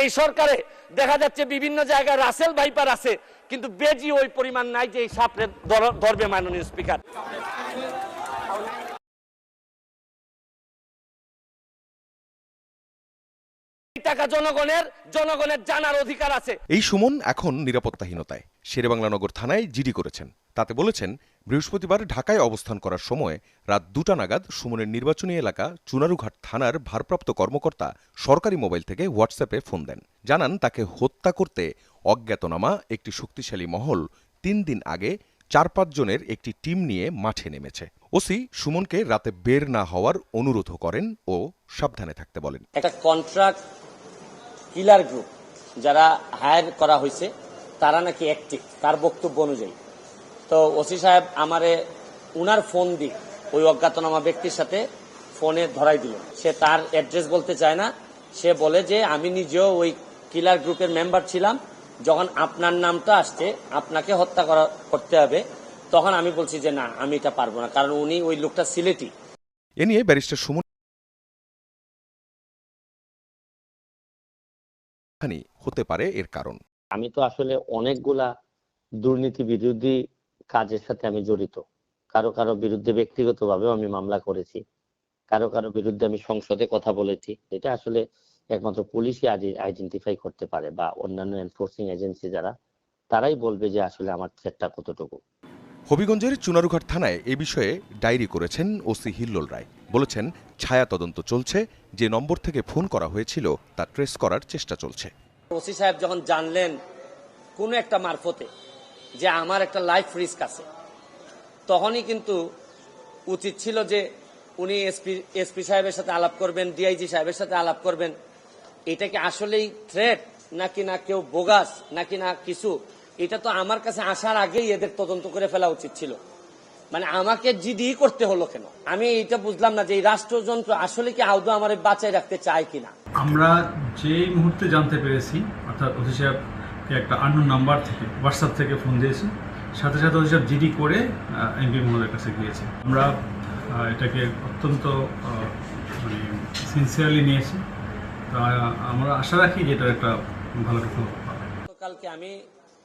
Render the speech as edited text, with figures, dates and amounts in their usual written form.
এই সরকারে দেখা যাচ্ছে বিভিন্ন জায়গায় রাসেল ভাইপার আছে, কিন্তু বেজি ওই পরিমাণ নাই যে এই সাপড়ে ধরবে। মাননীয় স্পিকার, টাকা জনগণের জানার অধিকার আছে। এই সুমন এখন নিরাপত্তাহীনতায় শেরেবাংলানগর থানায় জিডি করেছেন। তাতে বলেছেন, বৃহস্পতিবার ঢাকায় অবস্থান করার সময় রাত 2টা নাগাদ সুমনের নির্বাচনী এলাকা চুনারুঘাট থানার ভারপ্রাপ্ত কর্মকর্তা সরকারি মোবাইল থেকে হোয়াটসঅ্যাপে ফোন দেন। জানান তাকে হত্যা করতে অজ্ঞাতনামা একটি শক্তিশালী মহল 3 দিন আগে 4-5 জনের একটি টিম নিয়ে মাঠে নেমেছে। ওসি সুমনকে রাতে বের না হওয়ার অনুরোধ করেন ও সাবধানে থাকতে বলেন। একটা কন্ট্রাক্ট কিলার গ্রুপ যারা হায়ার করা হয়েছে তারা নাকি অ্যাক্টিভ, তার বক্তব্য অনুযায়ী। তো ওসি সাহেব আমারে উনার ফোন দিয়ে ওই অজ্ঞাতনামা ব্যক্তির সাথে ফোনে ধরাই দিল। সে তার অ্যাড্রেস বলতে চায় না। সে বলে যে আমি নিজেও ওই কিলার গ্রুপের মেম্বার ছিলাম, যখন আপনার নামটা আসছে আপনাকে হত্যা করতে হবে, তখন আমি বলছি যে না, আমি এটা পারবো না, কারণ উনি ওই লোকটা সিলেটি। এ নিয়ে ব্যারিস্টার সুমন হতে পারে এর কারণ। আমি তো আসলে অনেকগুলা দুর্নীতি বিরোধী কাজের সাথে আমি জড়িত। কারো কারো বিরুদ্ধে ব্যক্তিগতভাবেও আমি মামলা করেছি, কারো কারো বিরুদ্ধে আমি সংসদে কথা বলেছি। এটা আসলে একমাত্র পুলিশই আইডেন্টিফাই করতে পারে, বা অন্যান্য এনফোর্সিং এজেন্সি যারা, তারাই বলবে যে আসলে আমার থ্রেটটা কতটুকু। হবিগঞ্জের চুনারুঘাট থানায় এ বিষয়ে ডায়েরি করেছেন ওসি হিল্লোল রায়। বলেছেন, ছায়া তদন্ত চলছে, যে নম্বর থেকে ফোন করা হয়েছিল তা ট্রেস করার চেষ্টা চলছে। ওসি সাহেব যখন জানলেন কোন একটা মারফতে যে আমার একটা লাইফ রিস্ক আছে, তখনই কিন্তু উচিত ছিল যে উনি এসপি সাহেবের সাথে আলাপ করবেন, ডিআইজি সাহেবের সাথে আলাপ করবেন। এটা কি আসলেই থ্রেট নাকি না কেউ বোগাস নাকি না কিছু, এটা তো আমার কাছে আসার আগেই এদের তদন্ত করে ফেলা উচিত ছিল। মানে আমাকে জিডি করতে হলো কেন? আমি এটা বুঝলাম না যে এই রাষ্ট্রযন্ত্র আসলে কি আদৌ আমার বাঁচায় রাখতে চায় কিনা। আমরা যে মুহূর্তে জানতে পেরেছি, অর্থাৎ ওসি সাহেবকে একটা আননোন নাম্বার থেকে হোয়াটসঅ্যাপ থেকে ফোন দিয়েছে, সাথে সাথে ওসি সাহেব জিডি করে এমপি মহোদয়ের কাছে গিয়েছে। আমরা এটাকে অত্যন্ত সিনসিয়ারলি নিয়েছি। তো আমরা আশা রাখি যে এটার একটা ভালো ফল পাবে। গতকালকে আমি